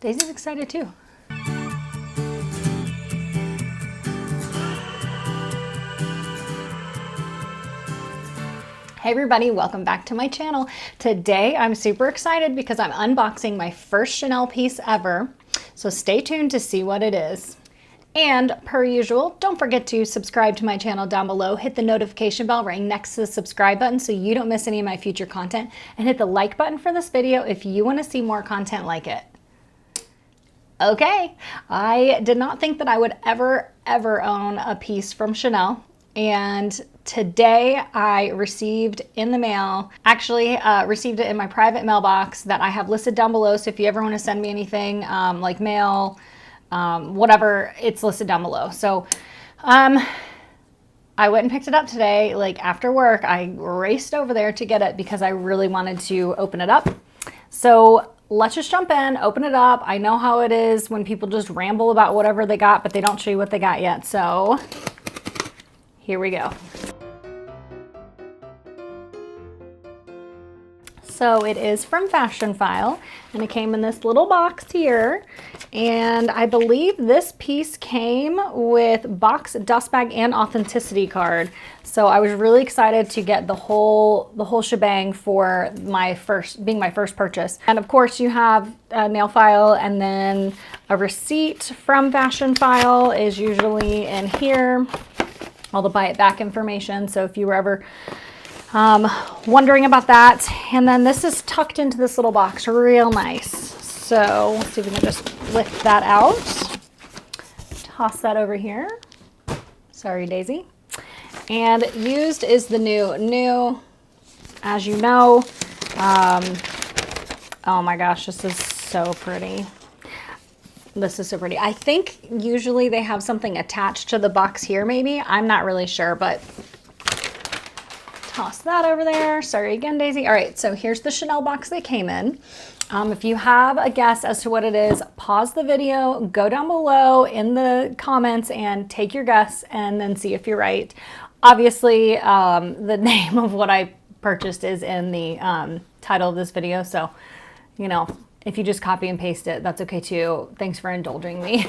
Daisy's excited too. Hey everybody, welcome back to my channel. Today I'm super excited because I'm unboxing my first Chanel piece ever. So stay tuned to see what it is. And per usual, don't forget to subscribe to my channel down below. Hit the notification bell right next to the subscribe button so you don't miss any of my future content. And hit the like button for this video if you want to see more content like it. Okay, I did not think that I would ever own a piece from Chanel. And today I received in the mail, actually received it in my private mailbox that I have listed down below. So if you ever want to send me anything like mail, whatever, it's listed down below. So I went and picked it up today, like after work. I raced over there to get it because I really wanted to open it up. So let's just jump in, open it up. I know how it is when people just ramble about whatever they got, but they don't show you what they got yet. So here we go. So it is from Fashionphile, and it came in this little box here. And I believe this piece came with box, dust bag, and authenticity card. So I was really excited to get the whole shebang for being my first purchase. And of course you have a nail file, and then a receipt from Fashionphile is usually in here. All the buy it back information. So if you were ever wondering about that. And then this is tucked into this little box, real nice. So let's see if we can just lift that out. Toss that over here. Sorry, Daisy. And used is the new, as you know. Oh my gosh, this is so pretty. This is so pretty. I think usually they have something attached to the box here, maybe. I'm not really sure, but toss that over there. Sorry again, Daisy. All right, so here's the Chanel box they came in. If you have a guess as to what it is, pause the video, go down below in the comments and take your guess and then see if you're right. Obviously, the name of what I purchased is in the title of this video, so, you know, if you just copy and paste it, that's okay too. Thanks for indulging me.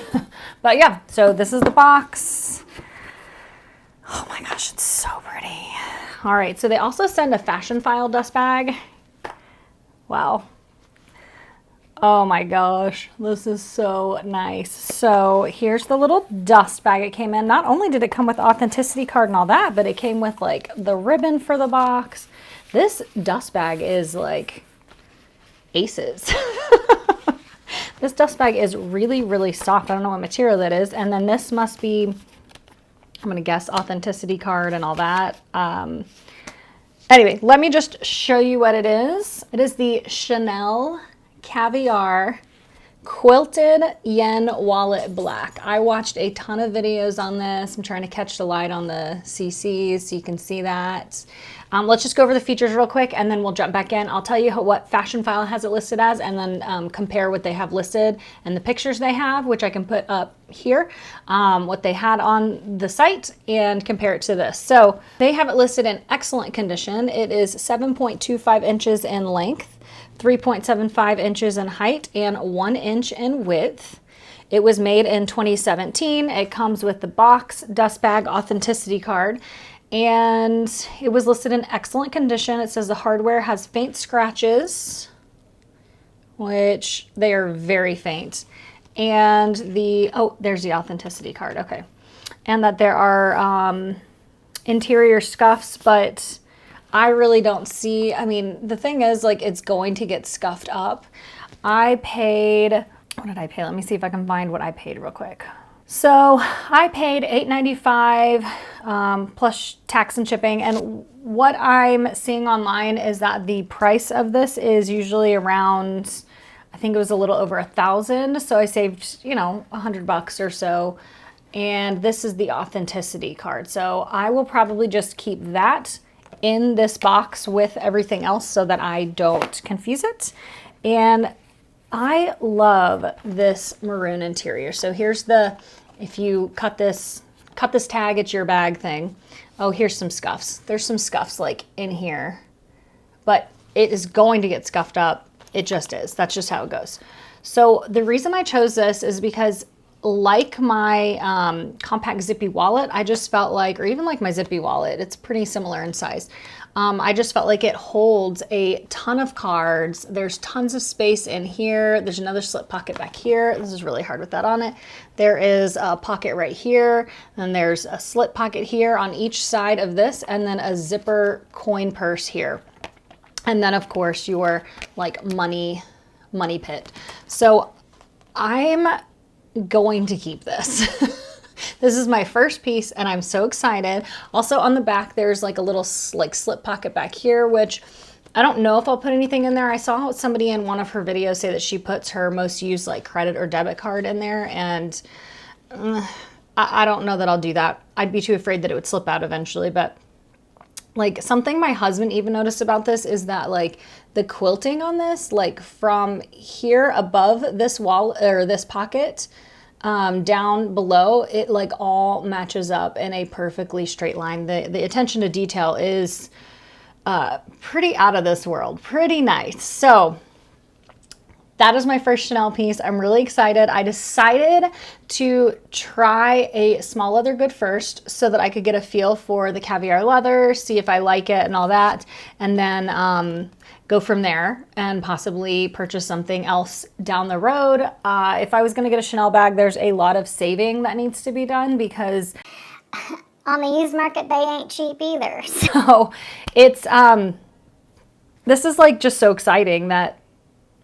But yeah, so this is the box. Oh my gosh, it's so pretty. All right, so they also send a Fashionphile dust bag. Wow. Oh my gosh, this is so nice. So here's the little dust bag it came in. Not only did it come with authenticity card and all that, but it came with like the ribbon for the box. This dust bag is like aces. This dust bag is really soft. I don't know what material that is. And then this must be, I'm gonna guess, authenticity card and all that. Anyway, let me just show you what it is. It is the Chanel Caviar Quilted Yen Wallet Black. I watched a ton of videos on this. I'm trying to catch the light on the CCs so you can see that. Let's just go over the features real quick and then we'll jump back in. I'll tell you what Fashionphile has it listed as, and then compare what they have listed and the pictures they have, which I can put up here, what they had on the site, and compare it to this. So they have it listed in excellent condition. It is 7.25 inches in length, 3.75 inches in height, and 1 inch in width. It was made in 2017. It comes with the box, dust bag, authenticity card, and it was listed in excellent condition. It says the hardware has faint scratches, which they are very faint. And oh, there's the authenticity card, okay. And that there are interior scuffs, but I really don't see, I mean, the thing is, like, it's going to get scuffed up. I paid, what did I pay? Let me see if I can find what I paid real quick. So I paid $8.95 plus tax and shipping. And what I'm seeing online is that the price of this is usually around, I think it was a little over $1,000. So I saved, you know, $100 or so. And this is the authenticity card. So I will probably just keep that in this box with everything else so that I don't confuse it. And I love this maroon interior. So here's the, if you cut this tag, it's your bag thing. Oh, here's some scuffs. There's some scuffs like in here, but it is going to get scuffed up. It just is. That's just how it goes. So the reason I chose this is because like my compact zippy wallet, I just felt like, or even like my zippy wallet, it's pretty similar in size. I just felt like it holds a ton of cards. There's tons of space in here. There's another slip pocket back here. This is really hard with that on it. There is a pocket right here, and there's a slip pocket here on each side of this, and then a zipper coin purse here. And then of course your like money pit. So I'm going to keep this. This is my first piece and I'm so excited. Also on the back, there's like a little like slip pocket back here, which I don't know if I'll put anything in there. I saw somebody in one of her videos say that she puts her most used like credit or debit card in there, and I don't know that I'll do that. I'd be too afraid that it would slip out eventually. But like something my husband even noticed about this is that like the quilting on this, like from here above this wall or this pocket down below, it like all matches up in a perfectly straight line. The attention to detail is pretty out of this world, pretty nice. So that is my first Chanel piece. I'm really excited. I decided to try a small leather good first so that I could get a feel for the Caviar leather, see if I like it and all that, and then go from there and possibly purchase something else down the road. If I was gonna get a Chanel bag, there's a lot of saving that needs to be done because on the used market, they ain't cheap either. So it's, this is like just so exciting that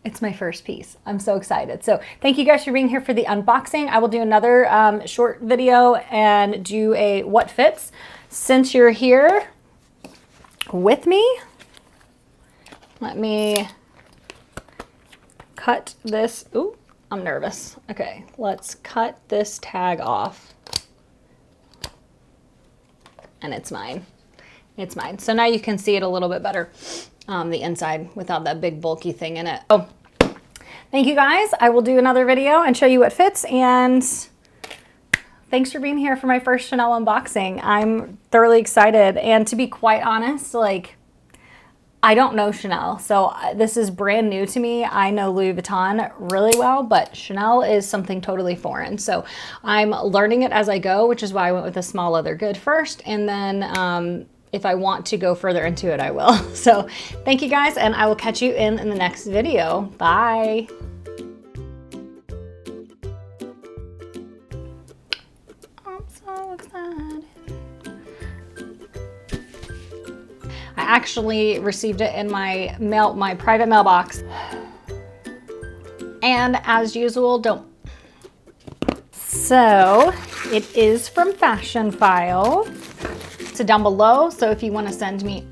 it's my first piece. I'm so excited. So thank you guys for being here for the unboxing. I will do another short video and do a what fits. Since you're here with me, let me cut this. Ooh, I'm nervous. Okay, let's cut this tag off. And it's mine. It's mine. So now you can see it a little bit better. The inside without that big bulky thing in it. Oh, thank you guys. I will do another video and show you what fits, and thanks for being here for my first Chanel unboxing. I'm thoroughly excited, and to be quite honest, like I don't know Chanel, so this is brand new to me. I know Louis Vuitton really well, but Chanel is something totally foreign. So I'm learning it as I go, which is why I went with a small leather good first, and then if I want to go further into it, I will. So thank you guys, and I will catch you in the next video. Bye. I'm so excited. I actually received it in my mail, my private mailbox. And as usual, don't. So it is from Fashionphile. So down below, so if you want to send me